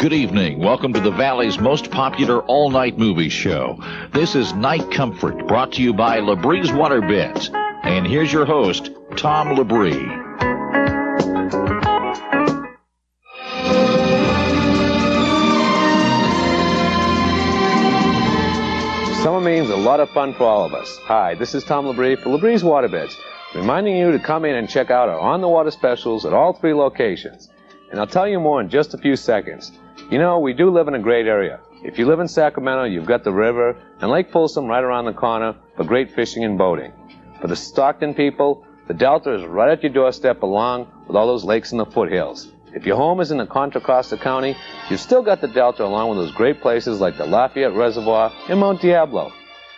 Good evening. Welcome to the Valley's most popular all-night movie show. This is Night Comfort, brought to you by Bries Waterbeds. And here's your host, Tom Labrie. Summer means a lot of fun for all of us. Hi, this is Tom Labrie for Bries Waterbeds, reminding you to come in and check out our on-the-water specials at all 3 locations. And I'll tell you more in just a few seconds. You know, we do live in a great area. If you live in Sacramento, you've got the river and Lake Folsom right around the corner for great fishing and boating. For the Stockton people, the Delta is right at your doorstep along with all those lakes in the foothills. If your home is in the Contra Costa County, you've still got the Delta along with those great places like the Lafayette Reservoir and Mount Diablo.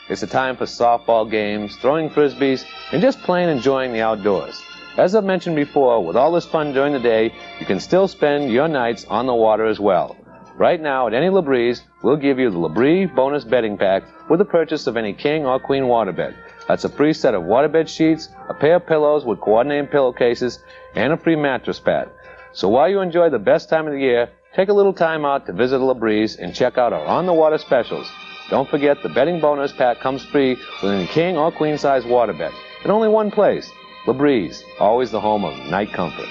It's a time for softball games, throwing frisbees, and just plain enjoying the outdoors. As I've mentioned before, with all this fun during the day, you can still spend your nights on the water as well. Right now, at any Bries, we'll give you the Bries bonus bedding pack with the purchase of any king or queen waterbed. That's a free set of waterbed sheets, a pair of pillows with coordinating pillowcases, and a free mattress pad. So while you enjoy the best time of the year, take a little time out to visit Bries and check out our on-the-water specials. Don't forget the bedding bonus pack comes free with any king or queen size waterbed. In only one place, Bries, always the home of night comfort.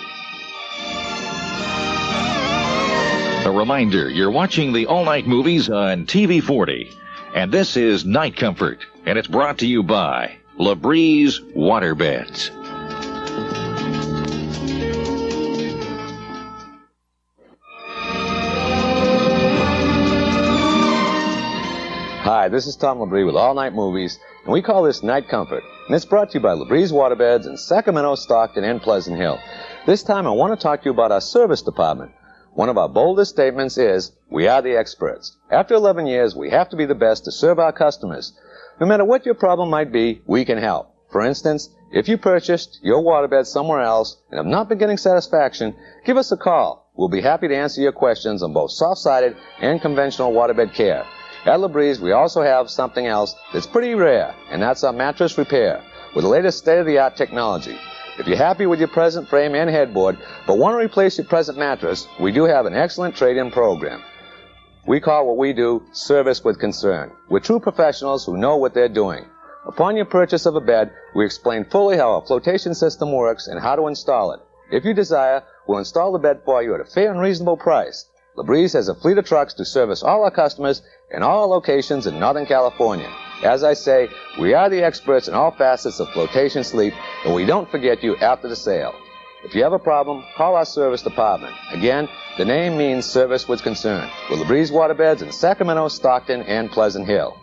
A reminder, you're watching the all-night movies on TV 40. And this is Night Comfort, and it's brought to you by Bries Waterbeds. Hi, this is Tom Labrie with All Night Movies, and we call this Night Comfort. And it's brought to you by Bries Waterbeds in Sacramento, Stockton, and Pleasant Hill. This time I want to talk to you about our service department. One of our boldest statements is, we are the experts. After 11 years, we have to be the best to serve our customers. No matter what your problem might be, we can help. For instance, if you purchased your waterbed somewhere else and have not been getting satisfaction, give us a call. We'll be happy to answer your questions on both soft-sided and conventional waterbed care. At Bries, we also have something else that's pretty rare, and that's our mattress repair with the latest state-of-the-art technology. If you're happy with your present frame and headboard, but want to replace your present mattress, we do have an excellent trade-in program. We call what we do service with concern. We're true professionals who know what they're doing. Upon your purchase of a bed, we explain fully how our flotation system works and how to install it. If you desire, we'll install the bed for you at a fair and reasonable price. Bries has a fleet of trucks to service all our customers in all our locations in Northern California. As I say, we are the experts in all facets of flotation sleep, and we don't forget you after the sale. If you have a problem, call our service department. Again, the name means service with concern. With Bries Waterbeds in Sacramento, Stockton, and Pleasant Hill.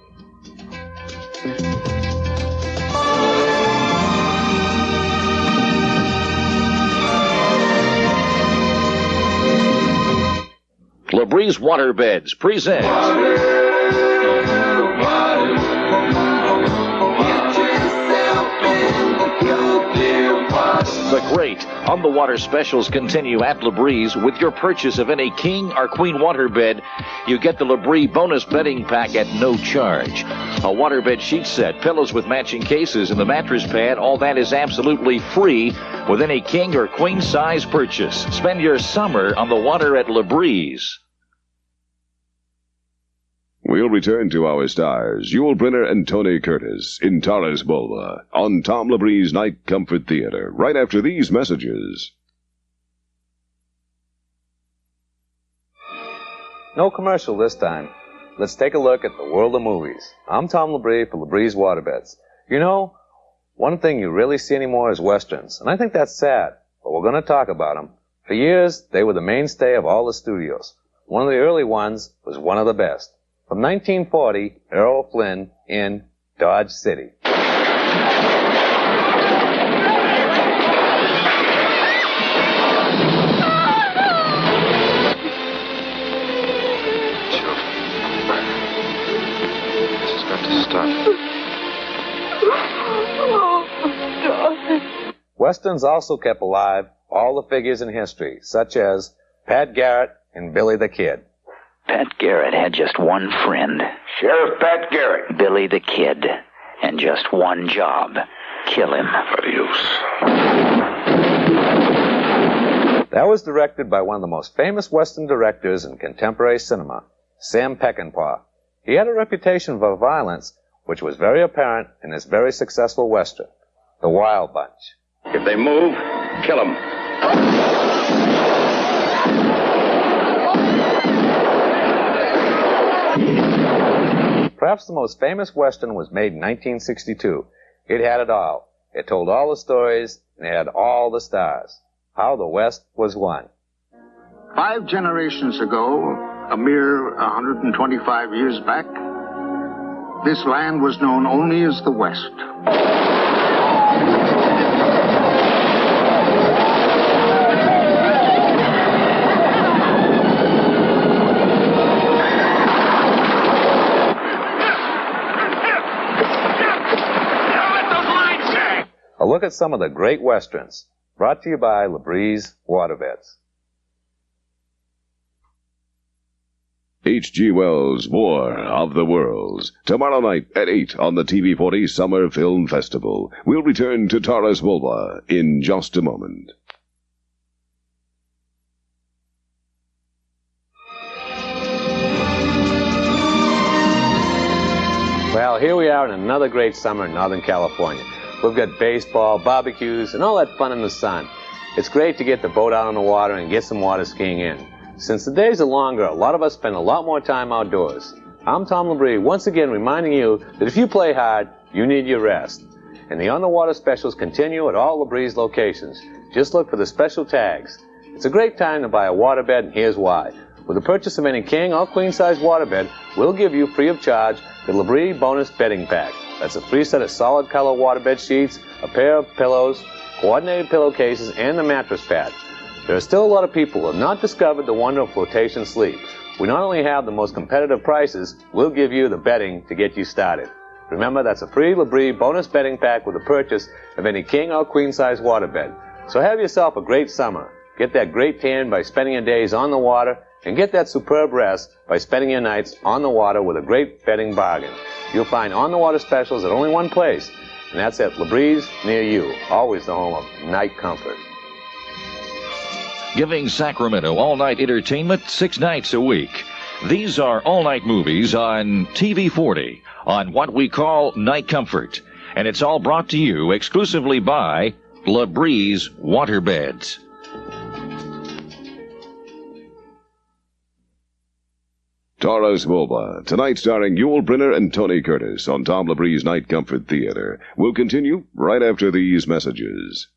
Bries Waterbeds presents the great on-the-water specials continue at Bries. With your purchase of any king or queen waterbed, you get the Bries bonus bedding pack at no charge. A waterbed sheet set, pillows with matching cases, and the mattress pad, all that is absolutely free with any king or queen size purchase. Spend your summer on the water at Bries. We'll return to our stars, Yul Brynner and Tony Curtis, in Taras Bulba, on Tom Labrie's Night Comfort Theater, right after these messages. No commercial this time. Let's take a look at the world of movies. I'm Tom Labrie for Bries Waterbeds. You know, one thing you rarely see anymore is westerns, and I think that's sad, but we're going to talk about them. For years, they were the mainstay of all the studios. One of the early ones was one of the best. From 1940, Errol Flynn in Dodge City. Westerns also kept alive all the figures in history, such as Pat Garrett and Billy the Kid. Pat Garrett had just one friend. Sheriff Pat Garrett. Billy the Kid. And just one job. Kill him. Adios. That was directed by one of the most famous Western directors in contemporary cinema, Sam Peckinpah. He had a reputation for violence, which was very apparent in this very successful Western, The Wild Bunch. If they move, kill them. Perhaps the most famous Western was made in 1962. It had it all. It told all the stories, and it had all the stars. How the West was won. 5 generations ago, a mere 125 years back, this land was known only as the West. A look at some of the great Westerns, brought to you by Bries Waterbeds. H.G. Wells' War of the Worlds. Tomorrow night at 8 on the TV40 Summer Film Festival. We'll return to Taras Bulba in just a moment. Well, here we are in another great summer in Northern California. We've got baseball, barbecues, and all that fun in the sun. It's great to get the boat out on the water and get some water skiing in. Since the days are longer, a lot of us spend a lot more time outdoors. I'm Tom Labrie, once again reminding you that if you play hard, you need your rest. And the on-the-water specials continue at all Labrie's locations. Just look for the special tags. It's a great time to buy a waterbed, and here's why. With the purchase of any king or queen-size waterbed, we'll give you free of charge the Labrie Bonus Bedding Pack. That's a free set of solid color waterbed sheets, a pair of pillows, coordinated pillowcases, and the mattress pad. There are still a lot of people who have not discovered the wonder of flotation sleep. We not only have the most competitive prices, we'll give you the bedding to get you started. Remember, that's a free Labrie Bonus Bedding Pack with the purchase of any king or queen-size waterbed. So have yourself a great summer. Get that great tan by spending your days on the water, and get that superb rest by spending your nights on the water with a great bedding bargain. You'll find on-the-water specials at only one place, and that's at Labrie's near you, always the home of night comfort. Giving Sacramento all-night entertainment 6 nights a week. These are all-night movies on TV40 on what we call Night Comfort. And it's all brought to you exclusively by Bries Waterbeds. Taras Bulba, tonight starring Yul Brynner and Tony Curtis on Tom Labrie's Night Comfort Theater. We'll continue right after these messages.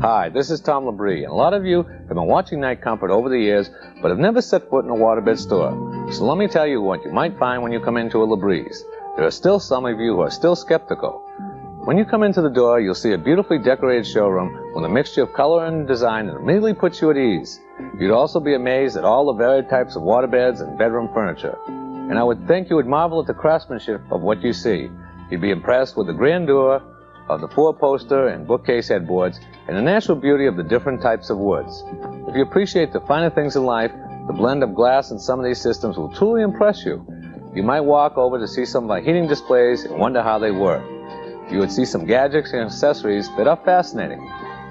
Hi, this is Tom Labrie, and a lot of you have been watching Night Comfort over the years, but have never set foot in a waterbed store. So let me tell you what you might find when you come into a Labrie's. There are still some of you who are still skeptical. When you come into the door, you'll see a beautifully decorated showroom with a mixture of color and design that immediately puts you at ease. You'd also be amazed at all the varied types of waterbeds and bedroom furniture. And I would think you would marvel at the craftsmanship of what you see. You'd be impressed with the grandeur of the 4-poster and bookcase headboards and the natural beauty of the different types of woods. If you appreciate the finer things in life, the blend of glass in some of these systems will truly impress you. You might walk over to see some of our heating displays and wonder how they work. You would see some gadgets and accessories that are fascinating.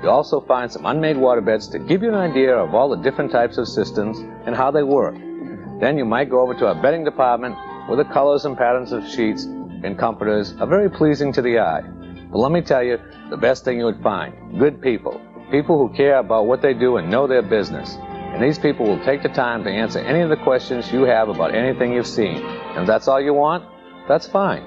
You'll also find some unmade waterbeds to give you an idea of all the different types of systems and how they work. Then you might go over to our bedding department where the colors and patterns of sheets and comforters are very pleasing to the eye. But let me tell you, the best thing you would find, good people. People who care about what they do and know their business. And these people will take the time to answer any of the questions you have about anything you've seen. And if that's all you want, that's fine.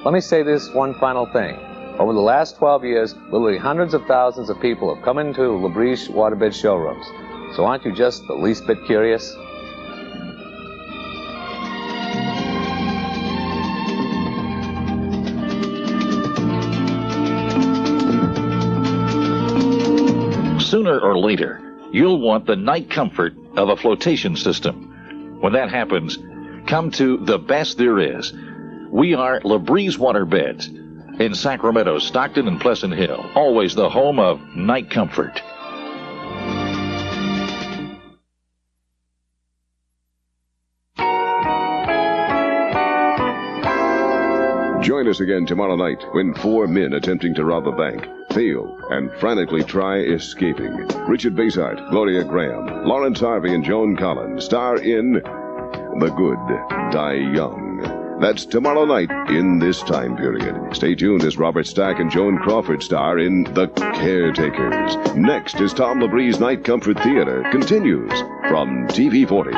Let me say this one final thing. Over the last 12 years, literally hundreds of thousands of people have come into Labrie's waterbed showrooms. So aren't you just the least bit curious? Sooner or later, you'll want the night comfort of a flotation system. When that happens, come to the best there is. We are Labrie's Waterbeds in Sacramento, Stockton, and Pleasant Hill. Always the home of night comfort. Join us again tomorrow night when 4 men attempting to rob a bank fail and frantically try escaping. Richard Basehart, Gloria Graham, Lawrence Harvey, and Joan Collins star in The Good Die Young. That's tomorrow night in this time period. Stay tuned as Robert Stack and Joan Crawford star in The Caretakers. Next is Tom Labree's Night Comfort Theater continues from TV 40.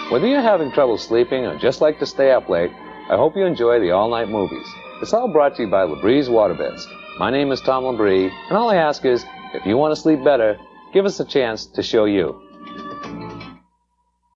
Whether you're having trouble sleeping or just like to stay up late, I hope you enjoy the all-night movies. It's all brought to you by Bries Waterbeds. My name is Tom Labree, and all I ask is, if you want to sleep better, give us a chance to show you.